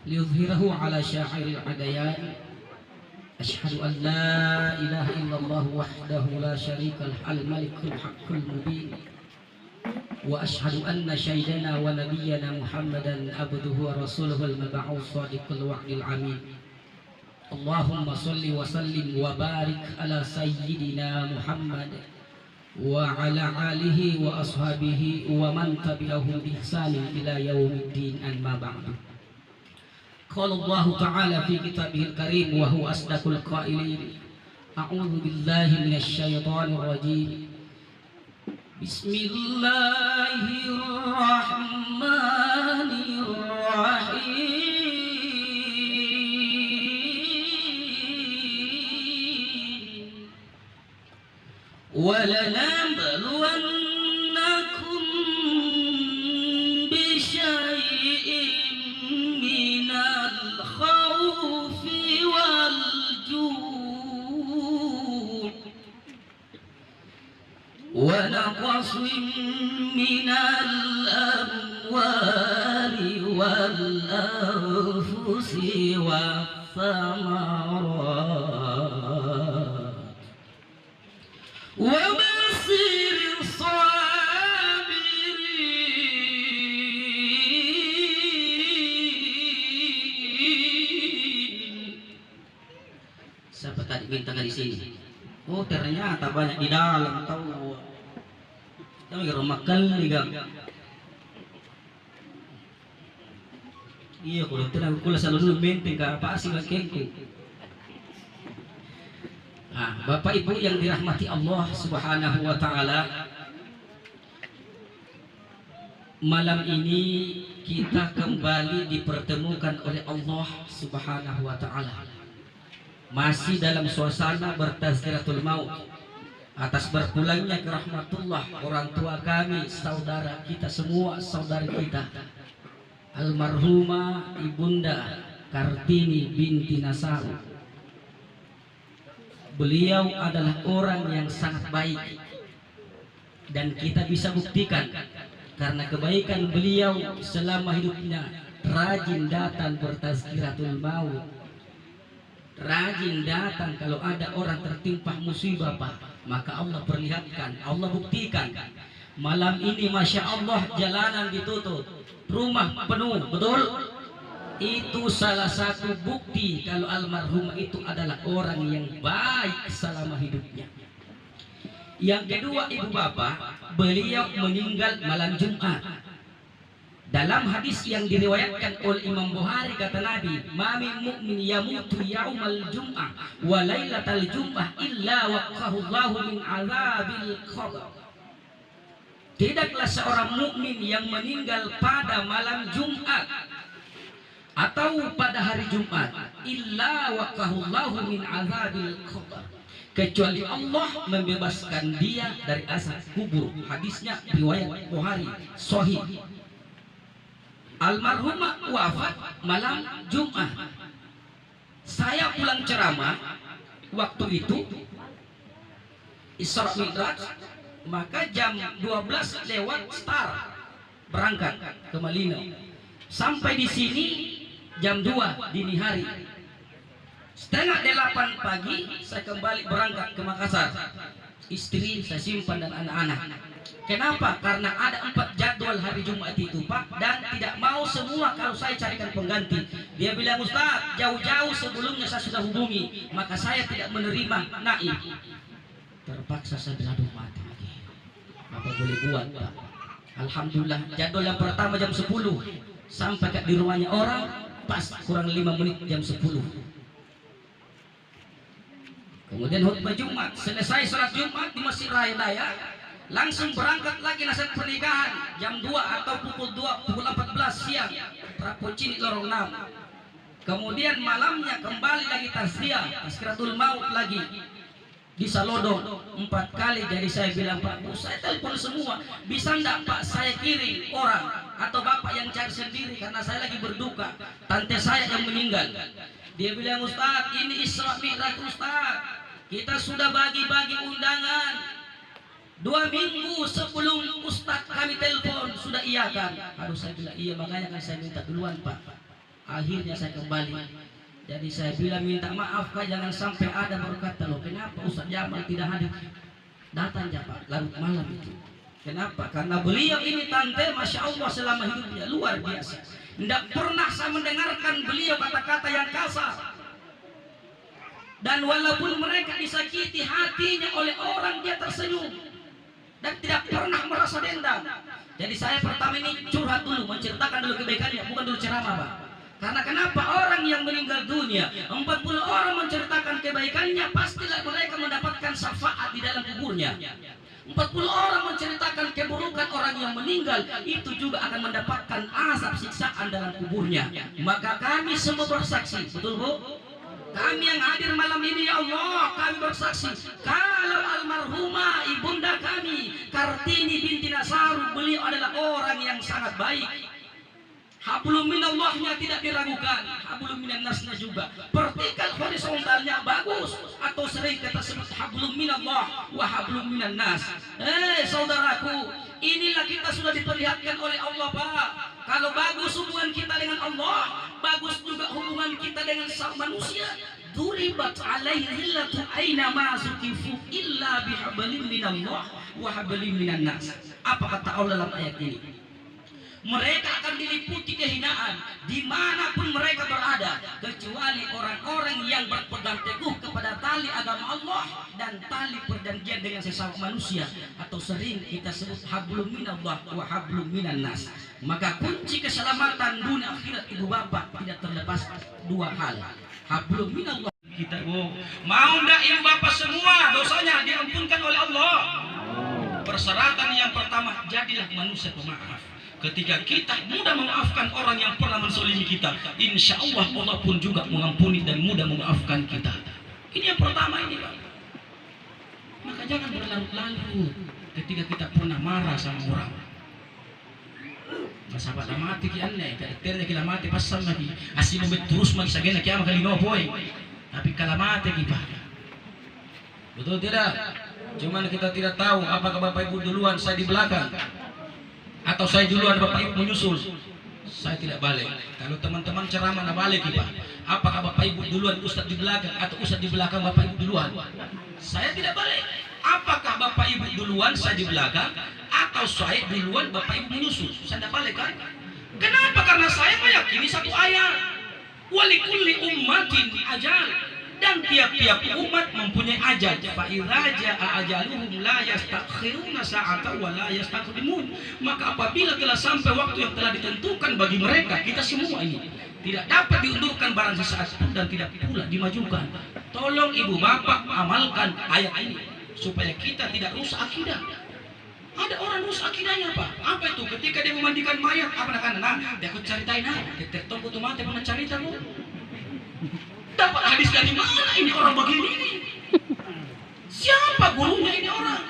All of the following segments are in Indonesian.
ليظهره على شاعر العديان. أشهد أن لا إله إلا الله وحده لا شريك له الملك الحق المبين، وأشهد أن سيدنا ونبينا محمدا عبده ورسوله المبعوث صادق الوعد العمين. اللهم صل وسلم وبارك على سيدنا محمد وعلى آله وأصحابه ومن تبعهم بإحسان إلى يوم الدين. أما بعد، قال الله تعالى في كتابه الكريم وهو أصدق القائلين: أعوذ بالله من الشيطان الرجيم. بسم الله الرحمن الرحيم. ولنبلونكم بشيء من الخوف والجوع ونقص من الأموال والأنفس والثمرات وبشر الصابرين. Siapa tadi bintangnya di sini? Oh, ternyata banyak di dalam. Tahu? Tahu ya, makal ligang. Iya, kalau tenang, kalau selalu benteng ke apa sih lagi? Nah, Bapak Ibu yang dirahmati Allah Subhanahu wa Ta'ala, malam ini kita kembali dipertemukan oleh Allah Subhanahu wa Ta'ala, masih dalam suasana bertazkiratul maut atas berpulangnya ke rahmatullah orang tua kami, saudara kita semua, saudari kita, almarhumah Ibunda Kartini binti Nasar. Beliau adalah orang yang sangat baik dan kita bisa buktikan karena kebaikan beliau selama hidupnya. Rajin datang bertazkiratul maut, rajin datang kalau ada orang tertimpa musibah, Pak, maka Allah perlihatkan, Allah buktikan. Malam ini Masya Allah jalanan ditutup, rumah penuh, betul? Itu salah satu bukti kalau almarhumah itu adalah orang yang baik selama hidupnya. Yang kedua, ibu bapak, beliau meninggal malam Jumat. Dalam hadis yang diriwayatkan oleh Imam Bukhari kata Nabi, "Ma min mu'min yamutu yaumal jum'ah wa lailatal jum'ah illa waqahu Allahu min azabil qabr." Tidaklah seorang mukmin yang meninggal pada malam Jumat atau pada hari Jumat illa waqahu Allahu min azabil qabr, kecuali Allah membebaskan dia dari azab kubur. Hadisnya riwayat Bukhari sahih. Almarhumah wafat malam Jumat. Saya pulang ceramah waktu itu Isra Mi'raj, maka jam 12 lewat start berangkat ke Madinah. Sampai di sini jam 2 dini hari. Setengah 8 pagi saya kembali berangkat ke Makassar. Istri saya simpan dan anak-anak. Kenapa? Karena ada 4 jadwal hari Jumat itu, Pak, dan tidak mau semua kalau saya carikan pengganti. Dia bilang, "Ustaz, jauh-jauh sebelumnya saya sudah hubungi, maka saya tidak menerima naib." Terpaksa saya beradu mati. Apa boleh buat, Pak? Alhamdulillah, jadwal yang pertama jam 10 sampai di rumahnya orang pas kurang 5 menit jam 10. Kemudian khutbah Jumat, selesai sholat Jumat di Masjid Raya Daya, langsung berangkat lagi nasihat pernikahan jam 2 atau pukul 14 siang, Rapocini lorong 6. Kemudian malamnya kembali lagi tazkiratul maut lagi di Salodong 4 kali. Jadi saya bilang, "Pak, saya telepon semua, bisa enggak Pak saya kirim orang atau Bapak yang cari sendiri karena saya lagi berduka, tante saya yang meninggal." Dia bilang, "Ustaz, ini Isra Mi'raj Ustaz, kita sudah bagi-bagi undangan 2 minggu sebelum Ustaz kami telepon sudah iya kan?" Aduh, saya bilang iya, makanya kan saya minta duluan, Pak. Akhirnya saya kembali. Jadi saya bilang minta maaf Kak, jangan sampai ada baru kata loh kenapa Ustaz Jamal tidak hadir. Datang ya Pak, larut malam itu. Kenapa? Karena beliau ini tante, masya Allah selama hidupnya luar biasa. Tidak pernah saya mendengarkan beliau kata-kata yang kasar. Dan walaupun mereka disakiti hatinya oleh orang, dia tersenyum dan tidak pernah merasa dendam. Jadi saya pertama ini curhat dulu, menceritakan dulu kebaikannya, bukan dulu ceramah Pak. Karena kenapa orang yang meninggal dunia 40 orang menceritakan kebaikannya, pastilah mereka mendapatkan syafaat di dalam kuburnya. 40 orang menceritakan keburukan orang yang meninggal, itu juga akan mendapatkan azab siksaan dalam kuburnya. Maka kami semua bersaksi, betul Bu? Kami yang hadir malam ini ya Allah, kami bersaksi kalau almarhumah ibunda kami Kartini binti Nasaru, beliau adalah orang yang sangat baik. Hablum minallahnya tidak diragukan, hablum minan nasnya juga. Vertikal horizontalnya bagus, atau sering kita sebut hablum minallah wa hablum minan nas. Saudaraku, inilah kita sudah diperlihatkan oleh Allah Pak. Kalau bagus hubungan kita dengan Allah, bagus juga hubungan kita dengan manusia. Duribat alaihi hillatu aina ma zukifu illa bihablin minallah wa hablin minan nas. Apa kata Allah dalam ayat ini? Mereka akan diliputi kehinaan dimanapun mereka berada, kecuali orang-orang yang berpegang teguh kepada tali agama Allah dan tali perjanjian dengan sesama manusia, atau sering kita sebut hablum minallah wa hablum minan nas. Maka kunci keselamatan dunia akhirat ibu bapak tidak terlepas dua hal, hablum minallah. Kita mau ndak ibu bapak semua dosanya diampunkan oleh Allah? Persyaratan yang pertama, jadilah manusia pemaaf. Ketika kita mudah memaafkan orang yang pernah mensolimi kita, insya Allah Allah pun juga mengampuni dan mudah memaafkan kita. Ini yang pertama ini Pak. Maka jangan berlarut-larut ketika kita pernah marah sama orang. Masabat mati kiannya, karakternya kita mati pasal lagi. Asli mau terus magi sagena kiamah kali no boy. Tapi kalau mati kita. Betul tidak? Cuman kita tidak tahu apakah Bapak Ibu duluan, saya di belakang. Atau saya duluan Bapak Ibu menyusul. Saya tidak balik. Kalau teman-teman ceramah nak balik kita. Apakah Bapak Ibu duluan, Ustaz di belakang, atau Ustaz di belakang Bapak Ibu duluan? Saya tidak balik. Apakah Bapak Ibu duluan, saya di belakang, atau saya duluan Bapak Ibu menyusul? Saya tidak balik kan? Kenapa? Karena saya meyakini satu ayat. Walikulli ummatin ajal. Dan tiap-tiap umat mempunyai ajal. Fa idza jaa ajaluhum la yastakhiruna sa'atan wa la yastaqdimun. Maka apabila telah sampai waktu yang telah ditentukan bagi mereka, kita semua ini tidak dapat diundurkan barang sesaat pun dan tidak pula dimajukan. Tolong ibu bapak amalkan ayat ini supaya kita tidak rusak akidah. Ada orang rusak akidahnya Pak. Apa itu? Ketika dia memandikan mayat, apa nak? Dia aku ceritain tonggo tu mati pernah cerita Bu. Dapat hadis dari mana ini orang begini ini? Siapa gurunya ini orang?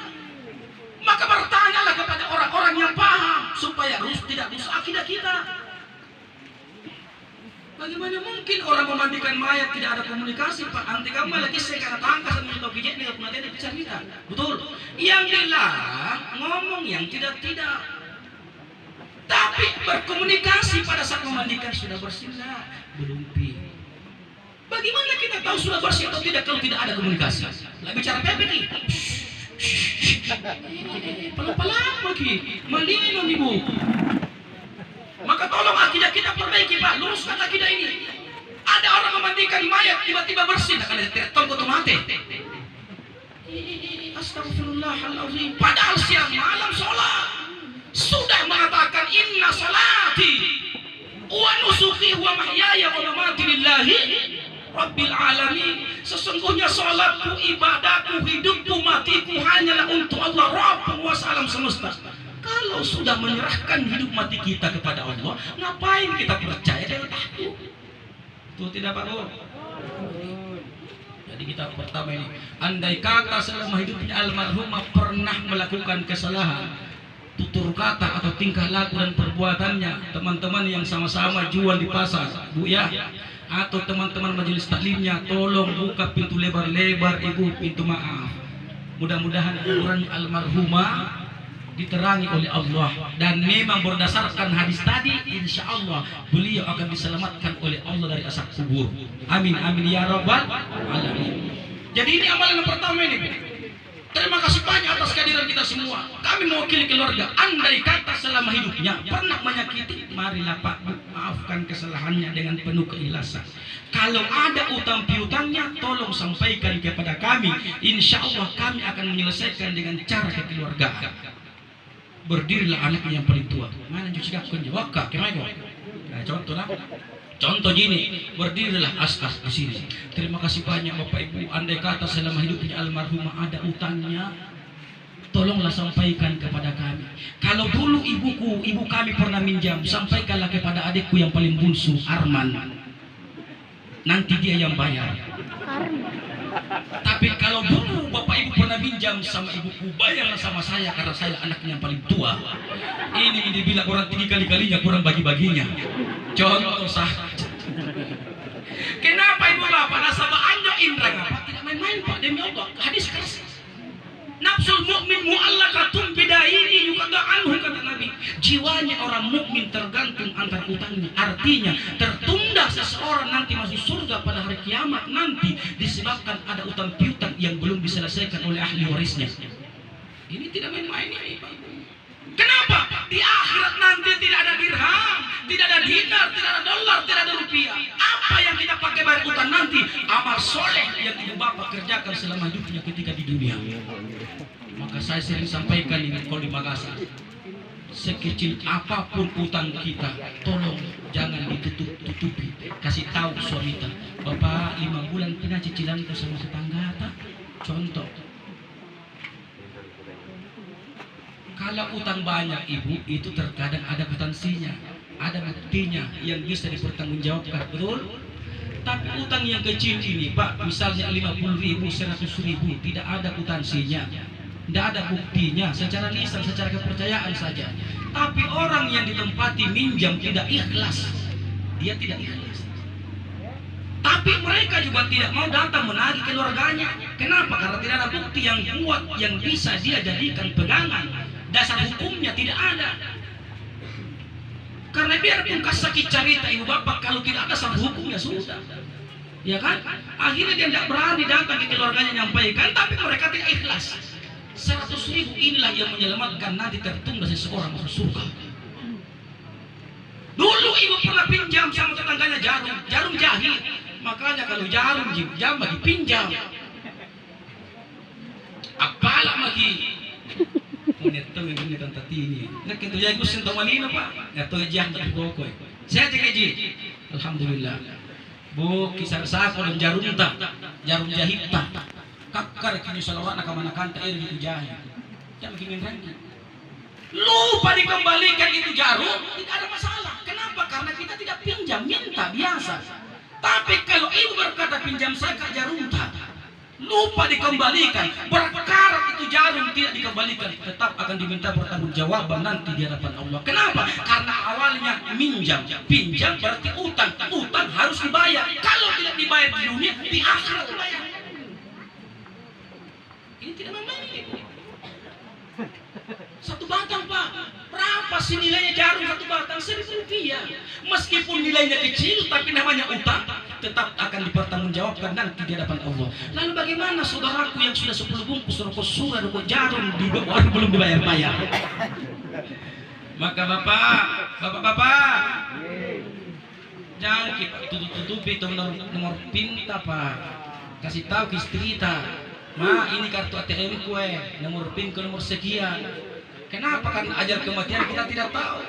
Maka bertanyalah kepada orang-orang yang paham supaya tidak rusak akidah kita. Bagaimana mungkin orang memandikan mayat tidak ada komunikasi Pak? Anti kamu lagi sekarang tangkas dan minta pijat dengan penelitian bercerita. Betul. Yang dilarang ngomong yang tidak. Tapi berkomunikasi pada saat memandikan sudah bersih belum pi. Bagaimana kita tahu sudah bersih atau tidak kalau tidak ada komunikasi? Lah bicara pepek nih. Pelan-pelan lagi. Mandingan ibu. Maka tolong akidah kita perbaiki Pak. Luruskan akidah ini. Ada orang memandikan mayat tiba-tiba bersih. Nah kalau tonggo tu mati. Astagfirullahaladzim. Padahal siang malam sholat sudah mengatakan inna salati wa nusuki wa mahyaya wa mamati lillahi Rabbil alamin. Sesungguhnya salatku, ibadahku, hidupku, matiku hanyalah untuk Allah Rabb penguasa alam semesta. Kalau sudah menyerahkan hidup mati kita kepada Allah, ngapain kita percaya dengan takut? Itu tidak Pak Bu? Jadi kita pertama ini, andai kata selama hidupnya almarhumah pernah melakukan kesalahan, tutur kata atau tingkah laku dan perbuatannya, teman-teman yang sama-sama jual di pasar Bu ya, atau teman-teman majelis taklimnya, tolong buka pintu lebar-lebar ibu, pintu maaf. Mudah-mudahan kuburan almarhumah diterangi oleh Allah, dan memang berdasarkan hadis tadi insya Allah beliau akan diselamatkan oleh Allah dari asap kubur. Amin amin ya rabbal alamin. Jadi ini amalan yang pertama ini. Terima kasih banyak atas kehadiran kita semua. Kami mewakili keluarga. Andai kata selama hidupnya pernah menyakiti, marilah Pak Bu, maafkan kesalahannya dengan penuh keikhlasan. Kalau ada utang piutangnya, tolong sampaikan kepada kami. Insya Allah kami akan menyelesaikan dengan cara kekeluargaan. Berdirilah anaknya yang paling tua. Mana cuci kakunnya? Waka, kemana? Nah, contoh lah. Contoh gini, berdirilah askas di sini. Terima kasih banyak Bapak Ibu. Andai kata selama hidupnya almarhumah ada utangnya, tolonglah sampaikan kepada kami. Kalau dulu ibu kami pernah minjam, sampaikanlah kepada adikku yang paling bungsu, Arman. Nanti dia yang bayar. Tapi kalau dulu Bapak Ibu pernah minjam sama ibuku, bayarlah sama saya karena saya anaknya yang paling tua. Ini dibilang orang tinggi kali-kalinya kurang bagi-baginya. Contoh saja. Kenapa ibu bapak nasabah anda indra ngapa tidak main-main Pak, demi Allah. Hadis keras. Nafsul mukmin mu'allaqatun bidaini yuqada anhu, kata Nabi. Jiwanya orang mukmin tergantung antara utangnya. Artinya tertunda seseorang nanti masuk surga pada hari kiamat nanti disebabkan ada utang piutang yang belum diselesaikan oleh ahli warisnya. Ini tidak main-main ini Pak. Kenapa? Di akhirat nanti tidak ada dirham, tidak ada dinar, tidak ada dolar, tidak ada rupiah. Apa yang kita pakai bayar utang nanti? Amal soleh yang ibu bapak kerjakan selama hidupnya ketika di dunia. Maka saya sering sampaikan ini kalau di Makassar, sekecil apapun utang kita, tolong jangan ditutup-tutupi. Kasih tahu suami kita, Bapak 5 bulan kena cicilan itu sama tetangga tak? Contoh. Kalau utang banyak ibu, itu terkadang ada kwitansinya, ada buktinya yang bisa dipertanggungjawabkan, betul? Tapi utang yang kecil ini Pak, misalnya 50.000, 100.000, tidak ada kwitansinya, tidak ada buktinya, secara lisan, secara kepercayaan saja. Tapi orang yang ditempati minjam tidak ikhlas, dia tidak ikhlas. Tapi mereka juga tidak mau datang menagih keluarganya. Kenapa? Karena tidak ada bukti yang kuat yang bisa dia jadikan pegangan. Dasar hukumnya tidak ada. Karena biarpun sakit cerita ibu bapak, kalau tidak ada dasar hukumnya sudah, ya kan? Akhirnya dia tidak berani datang ke keluarganya nyampaikan, tapi mereka tidak ikhlas. 100.000 inilah yang menyelamatkan nanti tertunda seseorang masuk surga. Dulu ibu pernah pinjam sama tetangganya jarum jahit. Makanya kalau jarum bagi pinjam, apalah lagi. Menetong ini tentang ini. Nak itu jadi gusin tamalina Pak. Atau jam tak bokoy. Saya cek ji. Alhamdulillah. Bu kisah saya kalau jarum jahit tak. Kakar kini salawat nak mana kan air itu jahit. Jangan bikin rangi. Lupa dikembalikan itu jarum, tidak ada masalah. Kenapa? Karena kita tidak pinjam, minta biasa. Tapi kalau ibu berkata pinjam saya ke jarum tak, lupa dikembalikan, berkarat itu jarum tidak dikembalikan, tetap akan diminta pertanggungjawaban nanti di hadapan Allah. Kenapa? Karena awalnya pinjam berarti utang harus dibayar. Kalau tidak dibayar di dunia, di akhirat dibayar. Ini tidak main-main ibu. Satu batang Pak, berapa sih nilainya jarum satu batang? 1.000 rupiah. Meskipun nilainya kecil, tapi namanya utang, tetap akan dipertanggungjawabkan nanti di hadapan Allah. Lalu bagaimana saudaraku yang sudah 10 bungkus rokok surah, rokok jarum di bawah belum dibayar-bayar? Maka bapak, jangan tutupi nomor pinta Pak. Kasih tahu ke istri kita, Ma, ini kartu ATM kue, nomor PIN ke nomor sekian. Kenapa? Karena ajal kematian kita tidak tahu.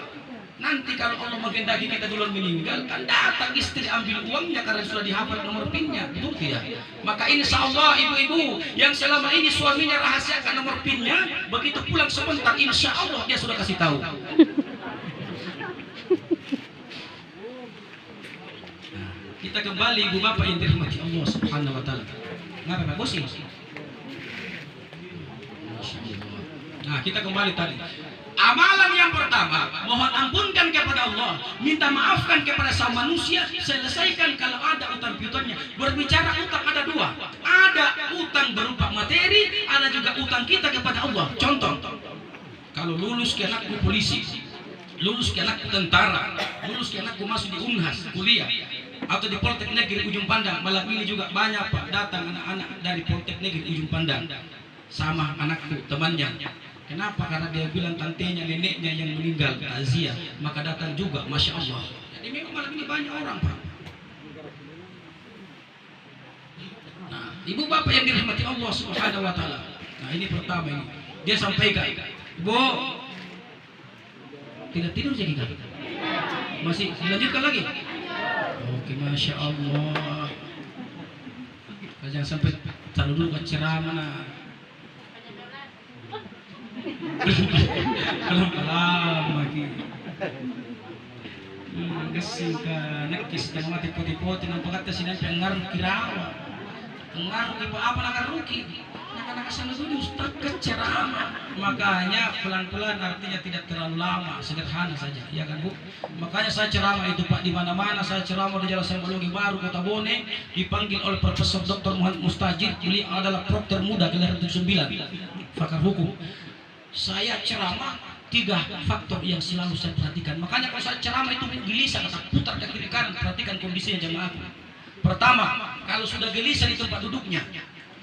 Nanti kalau Allah menghendaki kita duluan meninggal, kan datang istri ambil uangnya karena sudah dihafal nomor PIN-nya, betul tidak? Maka insya Allah ibu-ibu yang selama ini suaminya rahasiakan nomor PIN-nya, begitu pulang sebentar, insya Allah dia sudah kasih tahu. Nah, kita kembali ibu bapak yang dirahmati Allah Subhanahu Wa Taala. Ngapa bagus sih? Nah, kita kembali tadi. Amalan yang pertama, mohon ampunkan kepada Allah, minta maafkan kepada sama manusia, selesaikan kalau ada utang piutangnya. Berbicara utang ada dua, ada utang berupa materi, ada juga utang kita kepada Allah. Contoh, kalau lulus ke anakku polisi, lulus ke anakku tentara, lulus ke anakku masuk di Unhas kuliah atau di Politeknik Negeri Ujung Pandang. Malam ini juga banyak Pak datang anak-anak dari Politeknik Negeri Ujung Pandang sama anakku temannya. Kenapa? Karena dia bilang tantenya neneknya yang meninggal takziah, maka datang juga, masya Allah. Jadi memang malam ini banyak orang Pak. Nah, ibu bapak yang dirahmati Allah Subhanahu Wa Taala. Nah ini pertama ini dia sampaikan, Bu, tidak tidur jadi kan? Masih dilanjutkan lagi? Oke, masya Allah. Jangan sampai terlalu dulu ke ceramah. Kalam lagi. Gasing ka nakis ka mati putih-putih ng pagkata sinabi ang ngarong kirawa. Ang ngarong ipa apa nangaruki. Nakasana dulu Ustaz ke ceramah. Makanya pelan-pelan artinya tidak terlalu lama, sederhana saja, ya kan Bu? Makanya saya ceramah itu Pak di mana-mana. Saya ceramah di Jalan Sambalungi Baru, Kota Bone, dipanggil oleh Profesor Dr. Muhammad Mustajid. Beliau adalah prokter muda kelahiran 79, pakar hukum. Saya ceramah 3 faktor yang selalu saya perhatikan. Makanya kalau saya ceramah itu gelisah, kata putar ke kiri kanan, perhatikan kondisinya jamaah. Pertama, kalau sudah gelisah di tempat duduknya,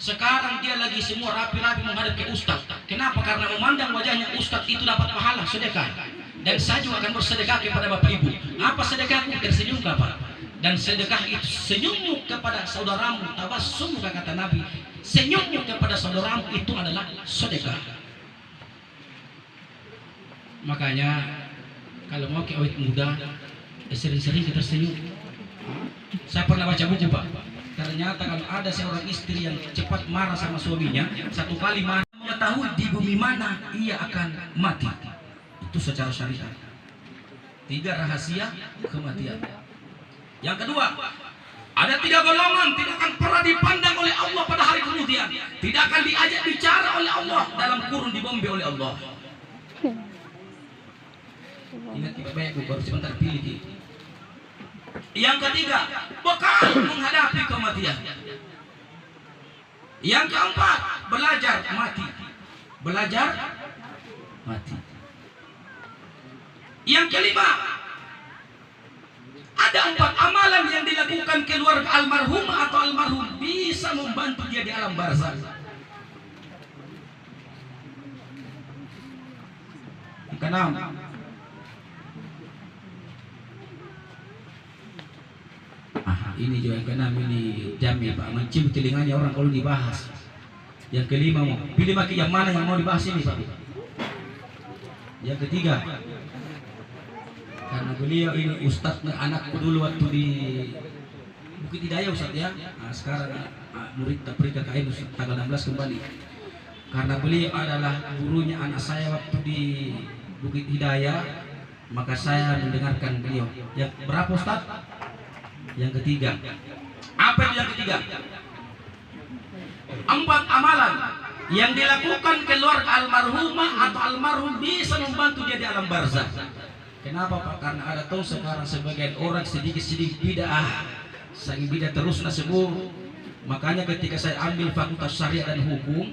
sekarang dia lagi semua rapi-rapi menghadap ke Ustaz. Kenapa? Karena memandang wajahnya Ustaz itu dapat pahala sedekah. Dan saya juga akan bersedekah kepada Bapak Ibu. Apa sedekahku? Tersenyum Bapak. Dan sedekah itu senyummu kepada saudaramu, tabassum kata Nabi. Senyummu kepada saudaramu itu adalah sedekah. Makanya kalau mau ke awet muda, sering-sering kita senyum. Saya pernah baca buku Pak. Ternyata kalau ada seorang istri yang cepat marah sama suaminya, satu kali marah, mengetahui di bumi mana ia akan mati. Itu secara syariat. 3 rahasia kematian. Yang kedua, ada 3 golongan tidak akan pernah dipandang oleh Allah pada hari kemudian. Tidak akan diajak bicara oleh Allah dalam kurun dibombe oleh Allah. Ingat tidak banyak baru sebentar pilih. Yang ketiga, bekal menghadapi kematian. Yang keempat, belajar mati. Belajar mati. Yang kelima, ada 4 amalan yang dilakukan keluarga almarhum atau almarhum bisa membantu dia di alam barzakh. Yang keenam, ini juga yang keenam, ini Jamil Pak, mencium telinganya orang kalau dibahas. Yang kelima, mau pilih bagi yang mana yang mau dibahas ini Pak. Yang ketiga, karena beliau ini Ustadz anakku dulu waktu di Bukit Hidayah Ustadz ya. Nah, sekarang murid Taprika KM tanggal 16 kembali. Karena beliau adalah gurunya anak saya waktu di Bukit Hidayah, maka saya mendengarkan beliau. Yang berapa Ustadz? Yang ketiga. Apa itu yang ketiga? 4 amalan yang dilakukan keluarga almarhumah atau almarhum bisa membantu dia di alam barzakh. Kenapa Pak? Karena ada tahu sekarang sebagian orang sedikit-sedikit bid'ah. Sang bid'ah terus nasibur. Makanya ketika saya ambil fakultas syariah dan hukum,